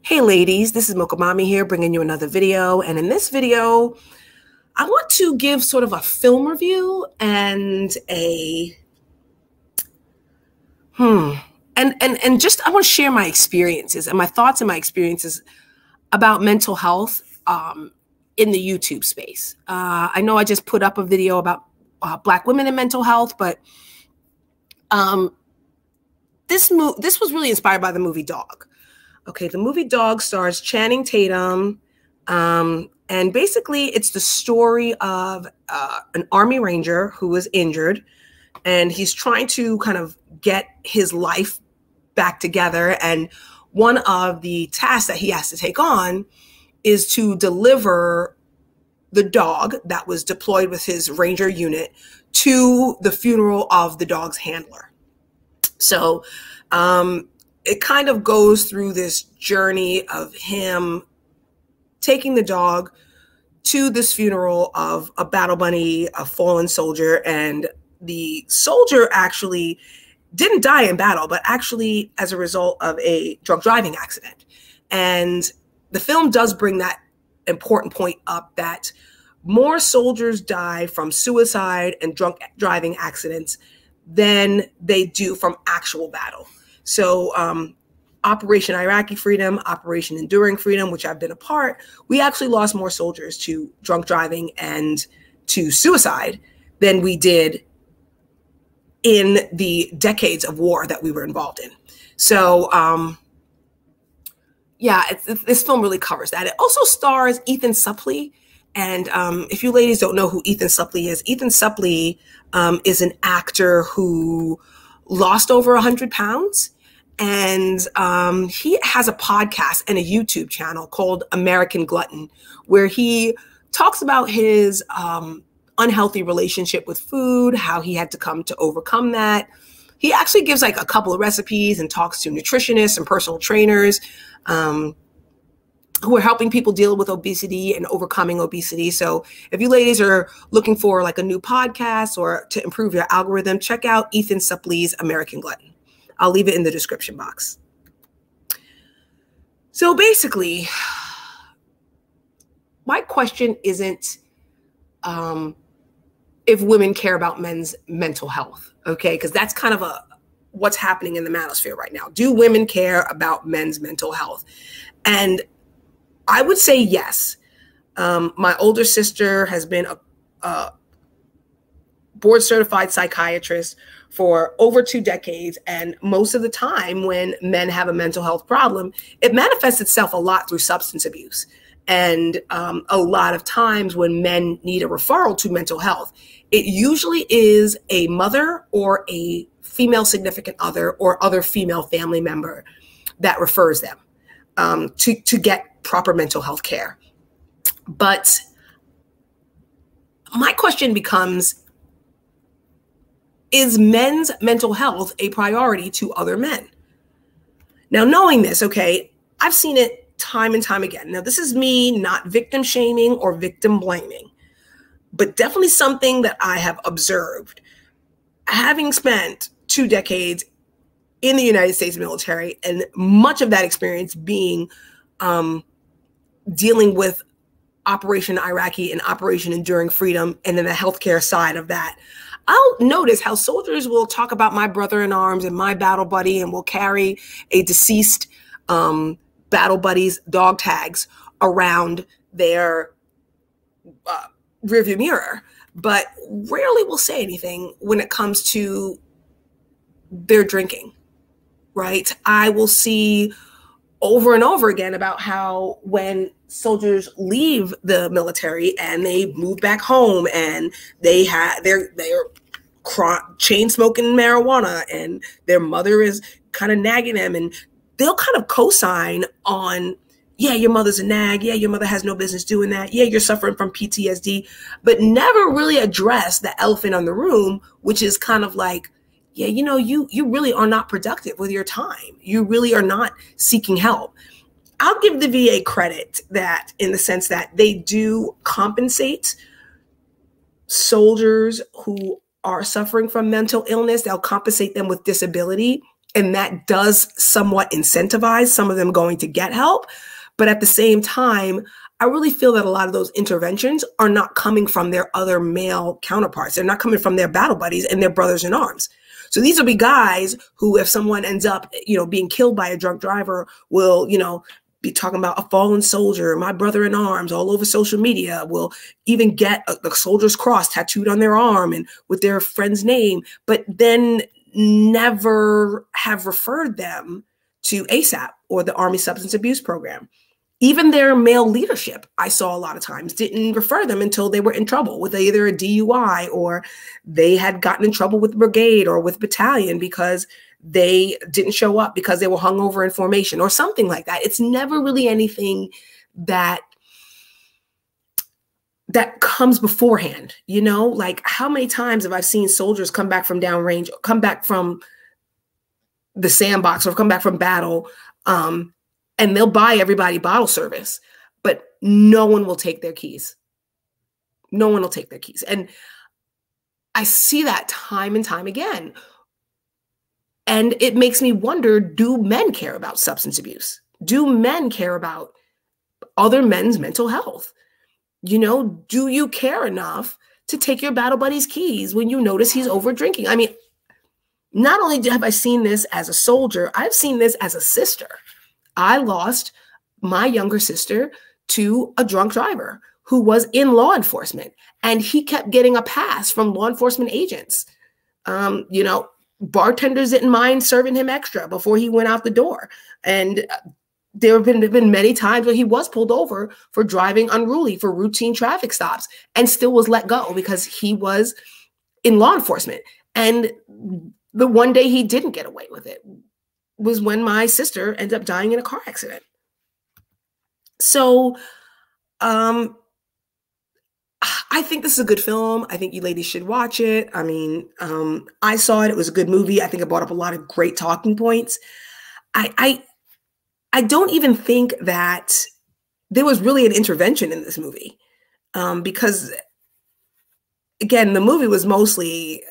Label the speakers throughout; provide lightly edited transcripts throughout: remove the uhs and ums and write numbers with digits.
Speaker 1: Hey ladies, this is Mokomami here bringing you another video. And in this video, I want to give sort of a film review and just I want to share my experiences and my thoughts and my experiences about mental health in the YouTube space. I know I just put up a video about Black women and mental health, but this was really inspired by the movie Dog. Okay, the movie Dog stars Channing Tatum, and basically it's the story of an Army Ranger who was injured, and he's trying to kind of get his life back together. And one of the tasks that he has to take on is to deliver the dog that was deployed with his Ranger unit to the funeral of the dog's handler. So, it kind of goes through this journey of him taking the dog to this funeral of a battle bunny, a fallen soldier, and the soldier actually didn't die in battle, but actually as a result of a drunk driving accident. And the film does bring that important point up that more soldiers die from suicide and drunk driving accidents than they do from actual battle. So Operation Iraqi Freedom, Operation Enduring Freedom, which I've been a part, we actually lost more soldiers to drunk driving and to suicide than we did in the decades of war that we were involved in. So yeah, this film really covers that. It also stars Ethan Suplee. And if you ladies don't know who Ethan Suplee is an actor who lost over 100 pounds. And he has a podcast and a YouTube channel called American Glutton, where he talks about his unhealthy relationship with food, how he had to come to overcome that. He actually gives like a couple of recipes and talks to nutritionists and personal trainers who are helping people deal with obesity and overcoming obesity. So if you ladies are looking for like a new podcast or to improve your algorithm, check out Ethan Suplee's American Glutton. I'll leave it in the description box. So basically, my question isn't if women care about men's mental health, okay? Because that's kind of what's happening in the manosphere right now. Do women care about men's mental health? And I would say yes. My older sister has been a board certified psychiatrist for over 2 decades. And most of the time when men have a mental health problem, it manifests itself a lot through substance abuse. And a lot of times when men need a referral to mental health, it usually is a mother or a female significant other or other female family member that refers them to get proper mental health care. But my question becomes, is men's mental health a priority to other men? Now, knowing this, okay, I've seen it time and time again. Now, this is me not victim shaming or victim blaming, but definitely something that I have observed. Having spent 2 decades in the United States military, and much of that experience being dealing with Operation Iraqi and Operation Enduring Freedom, and then the healthcare side of that, I'll notice how soldiers will talk about my brother in arms and my battle buddy, and will carry a deceased battle buddy's dog tags around their rearview mirror, but rarely will say anything when it comes to their drinking, right? I will see over and over again about how when soldiers leave the military and they move back home and they're chain smoking marijuana and their mother is kind of nagging them, and they'll kind of co-sign on, yeah, your mother's a nag. Yeah, your mother has no business doing that. Yeah, you're suffering from PTSD, but never really address the elephant in the room, which is kind of like, yeah, you know, you really are not productive with your time. You really are not seeking help. I'll give the VA credit that in the sense that they do compensate soldiers who are suffering from mental illness. They'll compensate them with disability And that does somewhat incentivize some of them going to get help. But at the same time, I really feel that a lot of those interventions are not coming from their other male counterparts. They're not coming from their battle buddies and their brothers in arms. So these will be guys who, if someone ends up, being killed by a drunk driver, will, be talking about a fallen soldier, my brother in arms, all over social media, will even get the soldier's cross tattooed on their arm and with their friend's name, but then never have referred them to ASAP or the Army Substance Abuse Program. Even their male leadership, I saw a lot of times, didn't refer them until they were in trouble with either a DUI or they had gotten in trouble with brigade or with battalion because they didn't show up because they were hungover in formation or something like that. It's never really anything that comes beforehand, like how many times have I seen soldiers come back from downrange, come back from the sandbox or come back from battle, and they'll buy everybody bottle service, but no one will take their keys. No one will take their keys. And I see that time and time again. And it makes me wonder, do men care about substance abuse? Do men care about other men's mental health? Do you care enough to take your battle buddy's keys when you notice he's over drinking? I mean, not only have I seen this as a soldier, I've seen this as a sister. I lost my younger sister to a drunk driver who was in law enforcement, and he kept getting a pass from law enforcement agents. Bartenders didn't mind serving him extra before he went out the door. And there have been many times where he was pulled over for driving unruly for routine traffic stops and still was let go because he was in law enforcement. And the one day he didn't get away with it was when my sister ended up dying in a car accident. So I think this is a good film. I think you ladies should watch it. I mean, I saw it. It was a good movie. I think it brought up a lot of great talking points. I don't even think that there was really an intervention in this movie because, again, the movie was mostly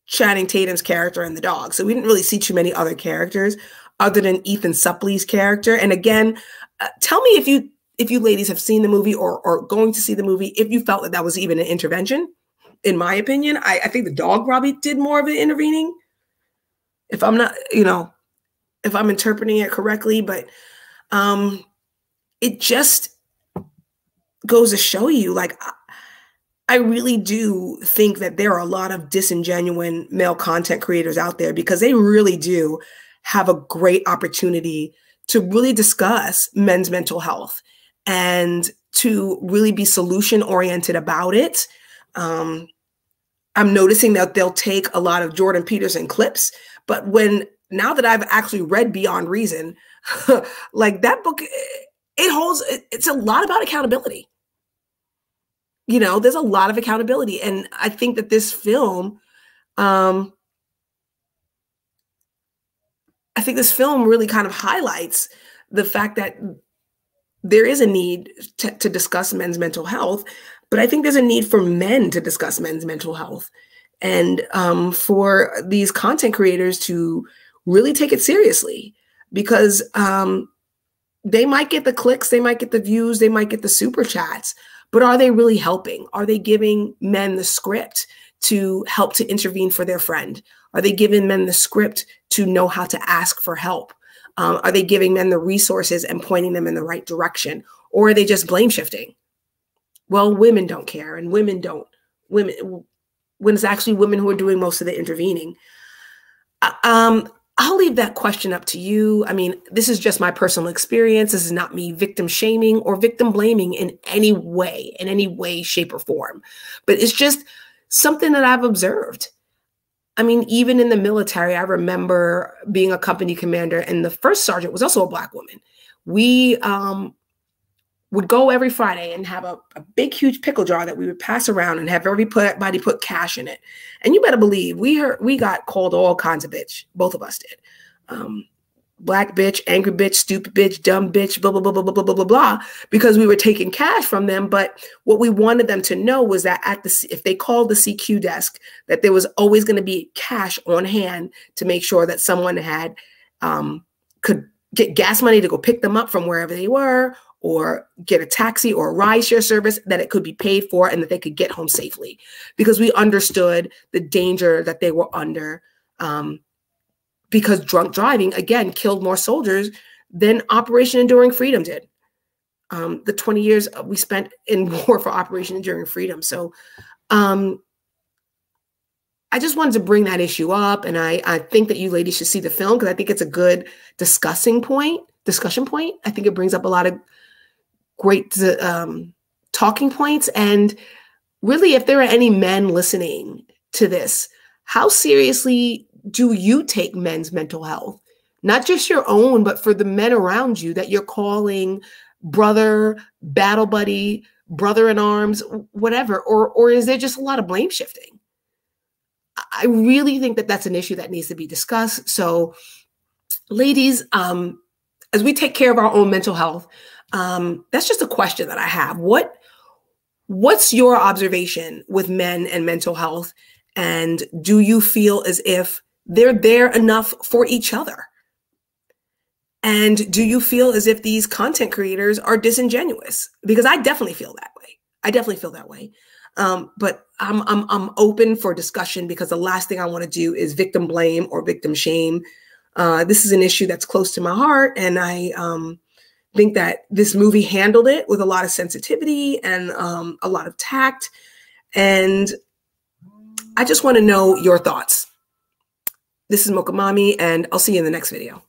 Speaker 1: Channing Tatum's character and the dog. So we didn't really see too many other characters other than Ethan Suplee's character. And again, tell me if you ladies have seen the movie or going to see the movie, if you felt that was even an intervention. In my opinion, I think the dog probably did more of the intervening. If I'm not, if I'm interpreting it correctly, but it just goes to show you, like, I really do think that there are a lot of disingenuous male content creators out there because they really do have a great opportunity to really discuss men's mental health and to really be solution oriented about it. I'm noticing that they'll take a lot of Jordan Peterson clips, but now that I've actually read Beyond Reason, like that book, it's a lot about accountability. There's a lot of accountability. And I think that this film, really kind of highlights the fact that there is a need to discuss men's mental health, but I think there's a need for men to discuss men's mental health and for these content creators to really take it seriously because they might get the clicks, they might get the views, they might get the super chats, but are they really helping? Are they giving men the script to help to intervene for their friend? Are they giving men the script to know how to ask for help? Are they giving men the resources and pointing them in the right direction? Or are they just blame shifting? Well, women don't care, and when it's actually women who are doing most of the intervening. I'll leave that question up to you. I mean, this is just my personal experience. This is not me victim shaming or victim blaming in any way, shape, or form. But it's just something that I've observed. I mean, even in the military, I remember being a company commander, and the first sergeant was also a Black woman. We would go every Friday and have a big, huge pickle jar that we would pass around and have everybody put cash in it. And you better believe we got called all kinds of bitch. Both of us did. black bitch, angry bitch, stupid bitch, dumb bitch, blah, blah, blah, blah, blah, blah, blah, blah, blah, because we were taking cash from them. But what we wanted them to know was that if they called the CQ desk, that there was always going to be cash on hand to make sure that someone had, could get gas money to go pick them up from wherever they were, or get a taxi or a rideshare service, that it could be paid for and that they could get home safely, because we understood the danger that they were under, because drunk driving, again, killed more soldiers than Operation Enduring Freedom did. The 20 years we spent in war for Operation Enduring Freedom. So I just wanted to bring that issue up. And I think that you ladies should see the film, because I think it's a good discussion point. I think it brings up a lot of great talking points. And really, if there are any men listening to this, how seriously do you take men's mental health? Not just your own, but for the men around you that you're calling brother, battle buddy, brother in arms, whatever, or is there just a lot of blame shifting? I really think that that's an issue that needs to be discussed. So ladies, as we take care of our own mental health, that's just a question that I have. What's your observation with men and mental health? And do you feel as if they're there enough for each other? And do you feel as if these content creators are disingenuous? Because I definitely feel that way. But I'm open for discussion, because the last thing I want to do is victim blame or victim shame. This is an issue that's close to my heart, and I think that this movie handled it with a lot of sensitivity and a lot of tact. And I just want to know your thoughts. This is Mocha Mami, and I'll see you in the next video.